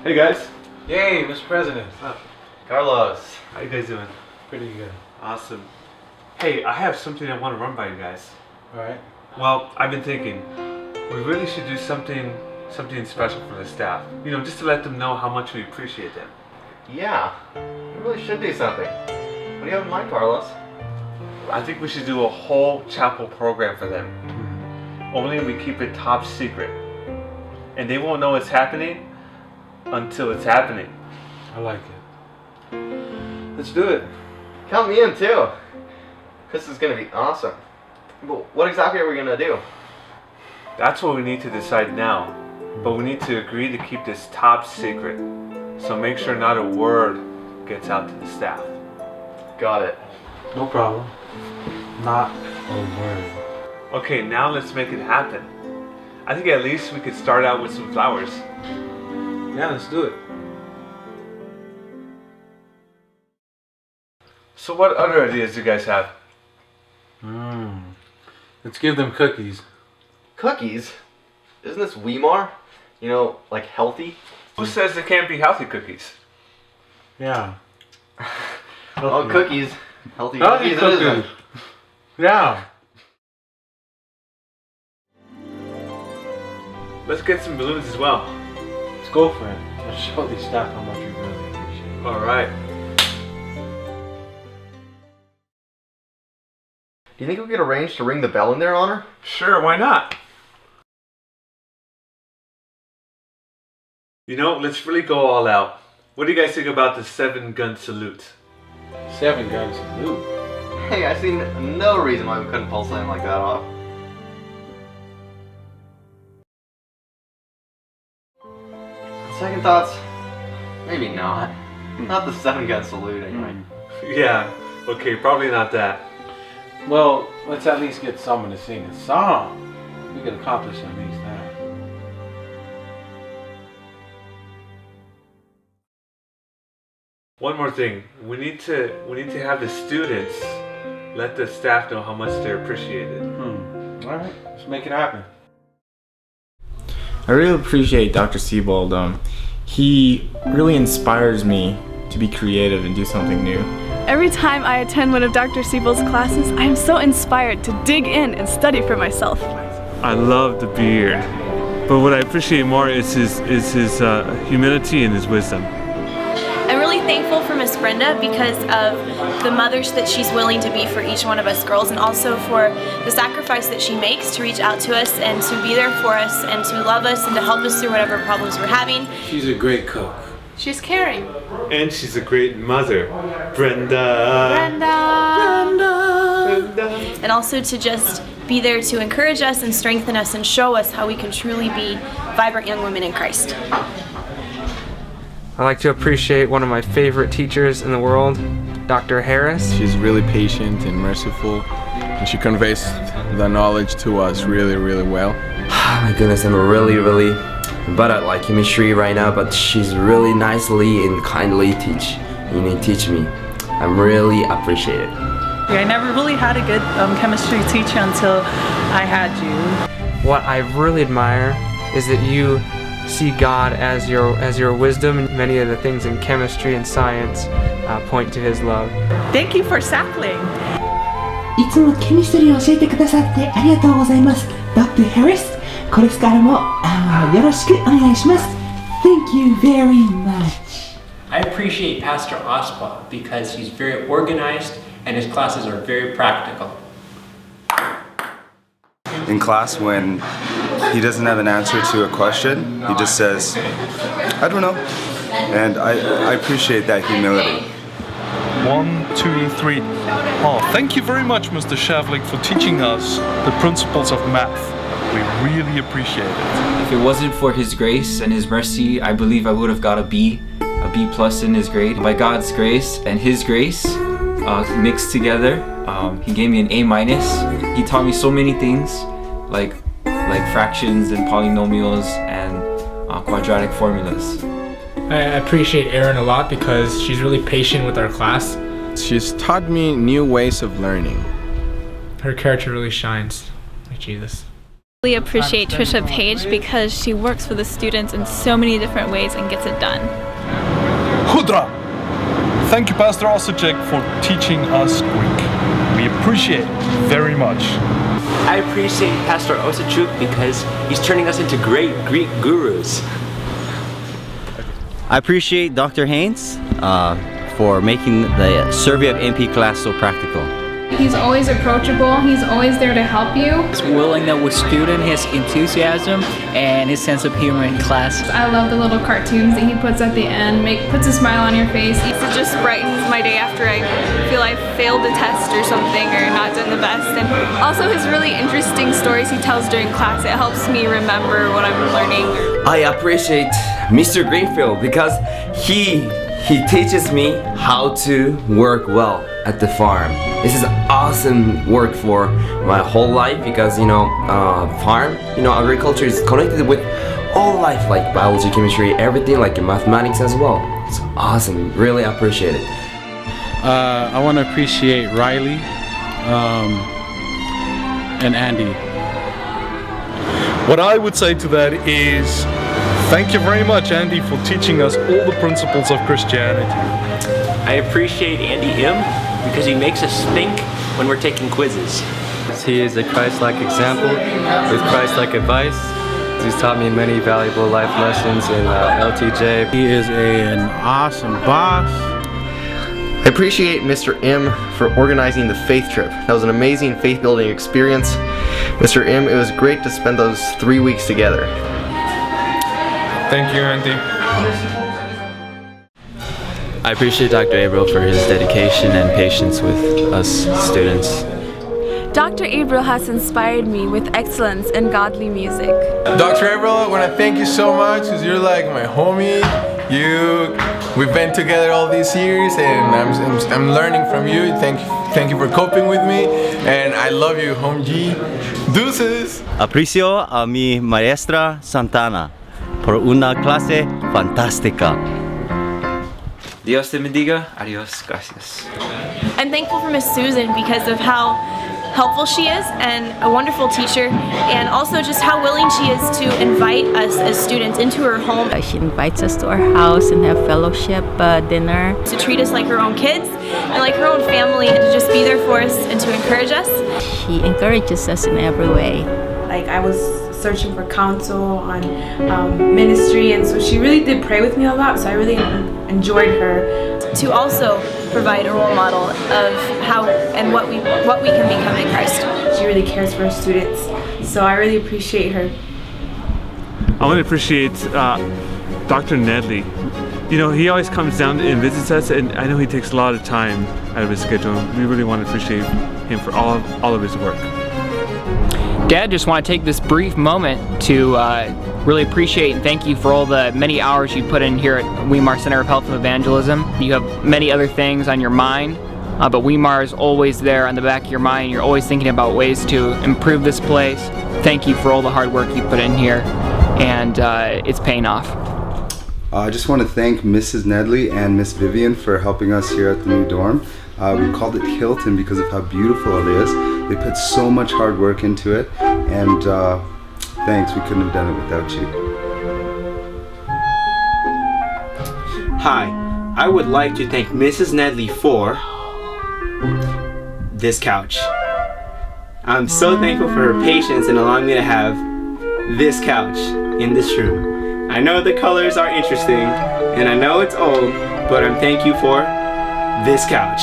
Hey guys. Yay, Mr. President. Carlos. How you guys doing? Pretty good. Awesome. Hey, I have something I want to run by you guys. Alright. Well, I've been thinking, we really should do something special for the staff. You know, just to let them know how much we appreciate them. Yeah, we really should do something. What do you have in mind, Carlos? I think we should do a whole chapel program for them. Only we keep it top secret. And they won't know it's happening until it's happening. I like it. Let's do it. Count me in too. This is gonna be awesome. But what exactly are we gonna do? That's what we need to decide now. But we need to agree to keep this top secret. So make sure not a word gets out to the staff. Got it. No problem. Not a word. Okay, now let's make it happen. I think at least we could start out with some flowers. Yeah, let's do it. So what other ideas do you guys have? Let's give them cookies. Cookies? Isn't this Weimar? You know, like healthy? Who says there can't be healthy cookies? Yeah. Oh, cookies. Healthy Healthy cookies. It is. cookies. Yeah. Let's get some balloons as well. Let's go for it. Let's show these staff how much we really appreciate it. Alright. Do you think we could arrange to ring the bell in their honor? Sure, why not? You know, let's really go all out. What do you guys think about the 7-gun salute? 7 guns salute. Hey, I see no reason why we couldn't pull something like that off. Second thoughts, maybe not. Not the 7-gun salute anyway. Yeah, okay, probably not that. Well, let's at least get someone to sing a song. We could accomplish at least that. One more thing, we need to have the students let the staff know how much they're appreciated. Alright, let's make it happen. I really appreciate Dr. Siebold. He really inspires me to be creative and do something new. Every time I attend one of Dr. Siebold's classes, I am so inspired to dig in and study for myself. I love the beard, but what I appreciate more is his humility and his wisdom. I'm really thankful for Miss Brenda because of the mothers that she's willing to be for each one of us girls, and also for the sacrifice that she makes to reach out to us and to be there for us and to love us and to help us through whatever problems we're having. She's a great cook. She's caring. And she's a great mother. Brenda. And also to just be there to encourage us and strengthen us and show us how we can truly be vibrant young women in Christ. I like to appreciate one of my favorite teachers in the world, Dr. Harris. She's really patient and merciful, and she conveys the knowledge to us really, really well. My goodness, I'm really bad at like chemistry right now, but she's really nicely and kindly teach me. I'm really appreciate it. I never really had a good chemistry teacher until I had you. What I really admire is that you see God as your wisdom, and many of the things in chemistry and science point to His love. Thank you for sapling. いつもケミストリーを教えてくださってありがとうございます。Dr. Harris、これからもよろしくお願いします。Thank you very much. I appreciate Pastor Oswald because he's very organized and his classes are very practical. In class, when he doesn't have an answer to a question, he just says, I don't know. And I appreciate that humility. 1, 2, 3. Oh, thank you very much, Mr. Shavlik, for teaching us the principles of math. We really appreciate it. If it wasn't for His grace and His mercy, I believe I would have got a B plus in his grade. By God's grace and His grace mixed together, He gave me an A minus. He taught me so many things, like fractions and polynomials and quadratic formulas. I appreciate Erin a lot because she's really patient with our class. She's taught me new ways of learning. Her character really shines, like Jesus. I really appreciate Trisha Page because she works for the students in so many different ways and gets it done. Hudra! Thank you, Pastor Osicek, for teaching us Greek. We appreciate it very much. I appreciate Pastor Osicek because he's turning us into great Greek gurus. I appreciate Dr. Haynes for making the survey of MP class so practical. He's always approachable, he's always there to help you. His willingness with student, his enthusiasm, and his sense of humor in class. I love the little cartoons that he puts at the end, puts a smile on your face. It just brightens my day after I feel I failed a test or something or not done the best. And also his really interesting stories he tells during class, it helps me remember what I'm learning. I appreciate Mr. Greenfield because he teaches me how to work well at the farm. This is awesome work for my whole life because farm, agriculture is connected with all life like biology, chemistry, everything like mathematics as well. It's awesome, really appreciate it. I want to appreciate Riley and Andy. What I would say to that is, thank you very much, Andy, for teaching us all the principles of Christianity. I appreciate Andy M because he makes us think when we're taking quizzes. He is a Christ-like example with Christ-like advice. He's taught me many valuable life lessons in LTJ. He is an awesome boss. I appreciate Mr. M for organizing the faith trip. That was an amazing faith-building experience. Mr. M, it was great to spend those 3 weeks together. Thank you, Andy. I appreciate Dr. Abril for his dedication and patience with us students. Dr. Abril has inspired me with excellence in godly music. Dr. Abril, I want to thank you so much because you're like my homie. We've been together all these years and I'm learning from you. Thank you for coping with me and I love you, home G. Deuces! Aprecio a mi maestra Santana por una clase fantástica. Dios te bendiga. Adios. Gracias. I'm thankful for Miss Susan because of how helpful she is and a wonderful teacher, and also just how willing she is to invite us as students into her home. She invites us to her house and have fellowship dinner. To treat us like her own kids and like her own family and to just be there for us and to encourage us. She encourages us in every way. Like I was searching for counsel on ministry, and so she really did pray with me a lot, so I really enjoyed her. To also provide a role model of how and what we can become in Christ. She really cares for her students, so I really appreciate her. I want to appreciate Dr. Nedley. You know, he always comes down and visits us, and I know he takes a lot of time out of his schedule. We really want to appreciate him for all of his work. Dad, just want to take this brief moment to really appreciate and thank you for all the many hours you put in here at Weimar Center of Health and Evangelism. You have many other things on your mind, but Weimar is always there on the back of your mind. You're always thinking about ways to improve this place. Thank you for all the hard work you put in here, and it's paying off. I just want to thank Mrs. Nedley and Miss Vivian for helping us here at the new dorm. We called it Hilton because of how beautiful it is. They put so much hard work into it, and thanks, we couldn't have done it without you. Hi, I would like to thank Mrs. Nedley for this couch. I'm so thankful for her patience in allowing me to have this couch in this room. I know the colors are interesting, and I know it's old, but I'm thank you for this couch.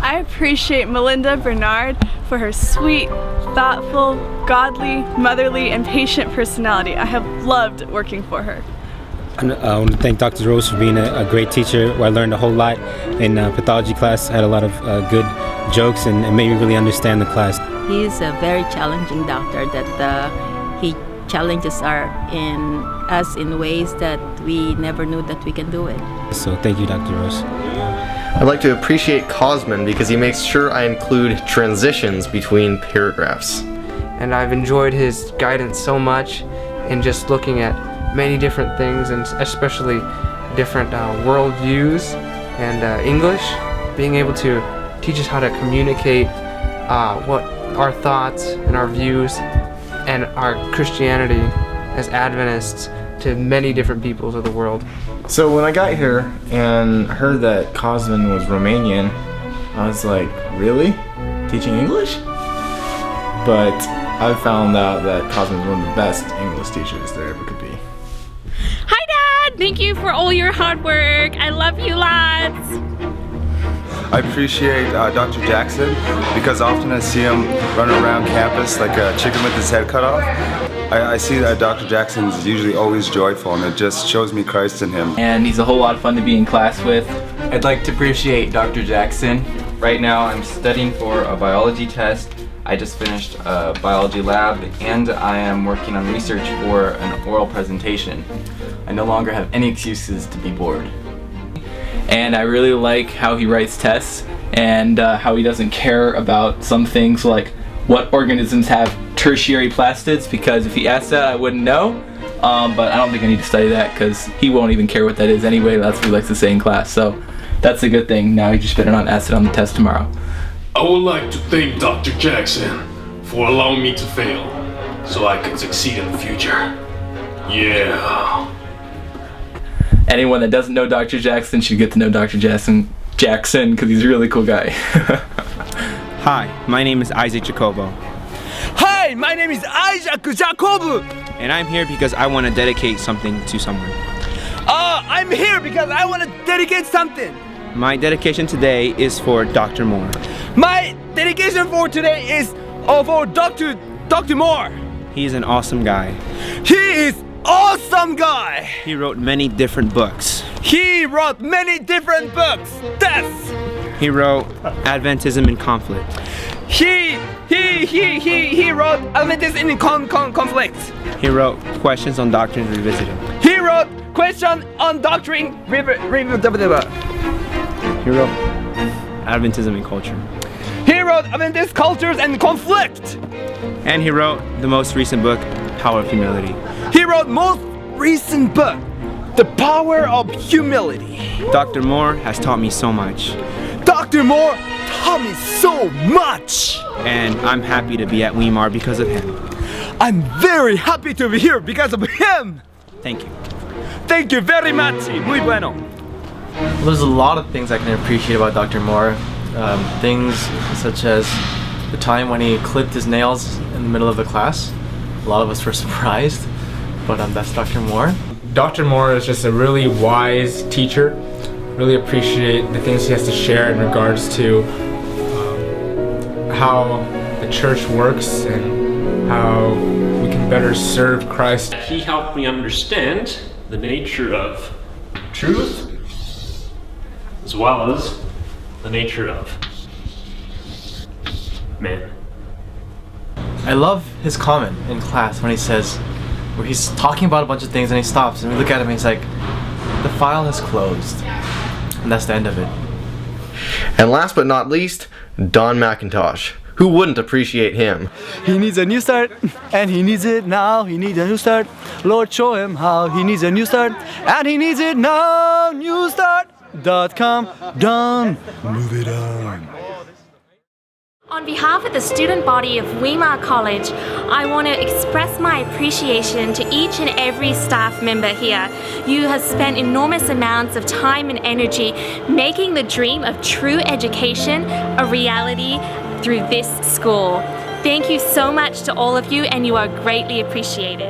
I appreciate Melinda Bernard for her sweet, thoughtful, godly, motherly, and patient personality. I have loved working for her. I want to thank Dr. Rose for being a great teacher. I learned a whole lot in pathology class. I had a lot of good jokes and made me really understand the class. He's a very challenging doctor that he challenges us in ways that we never knew that we can do it. So thank you, Dr. Rose. I'd like to appreciate Cosman because he makes sure I include transitions between paragraphs. And I've enjoyed his guidance so much in just looking at many different things, and especially different worldviews and English, being able to teach us how to communicate what our thoughts and our views and our Christianity as Adventists to many different peoples of the world. So when I got here and heard that Cosmin was Romanian, I was like, really? Teaching English? But I found out that Cosmin is one of the best English teachers there ever could be. Hi Dad! Thank you for all your hard work. I love you lads. I appreciate Dr. Jackson because often I see him running around campus like a chicken with his head cut off. I see that Dr. Jackson is usually always joyful, and it just shows me Christ in him. And he's a whole lot of fun to be in class with. I'd like to appreciate Dr. Jackson. Right now I'm studying for a biology test. I just finished a biology lab and I am working on research for an oral presentation. I no longer have any excuses to be bored. And I really like how he writes tests and how he doesn't care about some things like what organisms have tertiary plastids, because if he asked that I wouldn't know, but I don't think I need to study that because he won't even care what that is anyway. That's what he likes to say in class, so that's a good thing. Now he just better not ask it on the test tomorrow. I would like to thank Dr. Jackson for allowing me to fail so I can succeed in the future. Yeah. Anyone that doesn't know Dr. Jackson should get to know Dr. Jackson because he's a really cool guy. Hi, my name is Isaac Jacobo. Hi, my name is Isaac Jacobo. And I'm here because I want to dedicate something to someone. I'm here because I want to dedicate something. My dedication today is for Dr. Moore. My dedication for today is for Dr. Moore. He's an awesome guy. He is awesome guy. He wrote many different books. He wrote many different books. That's. He wrote Adventism in Conflict. He wrote Adventism in Conflict. He wrote Questions on Doctrine Revisited. He wrote Question on Doctrine Revisited. He wrote Adventism in Culture. He wrote Adventist Cultures and Conflict. And he wrote the most recent book, Power of Humility. He wrote most recent book, The Power of Humility. Dr. Moore has taught me so much. Dr. Moore taught me so much. And I'm happy to be at Weimar because of him. I'm very happy to be here because of him. Thank you. Thank you very much. Muy bueno. Well, there's a lot of things I can appreciate about Dr. Moore. Things such as the time when he clipped his nails in the middle of the class. A lot of us were surprised, but that's Dr. Moore. Dr. Moore is just a really wise teacher. Really appreciate the things he has to share in regards to how the church works and how we can better serve Christ. He helped me understand the nature of truth as well as the nature of man. I love his comment in class when he says, where he's talking about a bunch of things and he stops and we look at him and he's like, the file has closed. And that's the end of it. And last but not least, Don McIntosh. Who wouldn't appreciate him? He needs a new start, and he needs it now. He needs a new start. Lord, show him how. He needs a new start, and he needs it now. Newstart.com. Done. Move it on. On behalf of the student body of Weimar College, I want to express my appreciation to each and every staff member here. You have spent enormous amounts of time and energy making the dream of true education a reality through this school. Thank you so much to all of you, and you are greatly appreciated.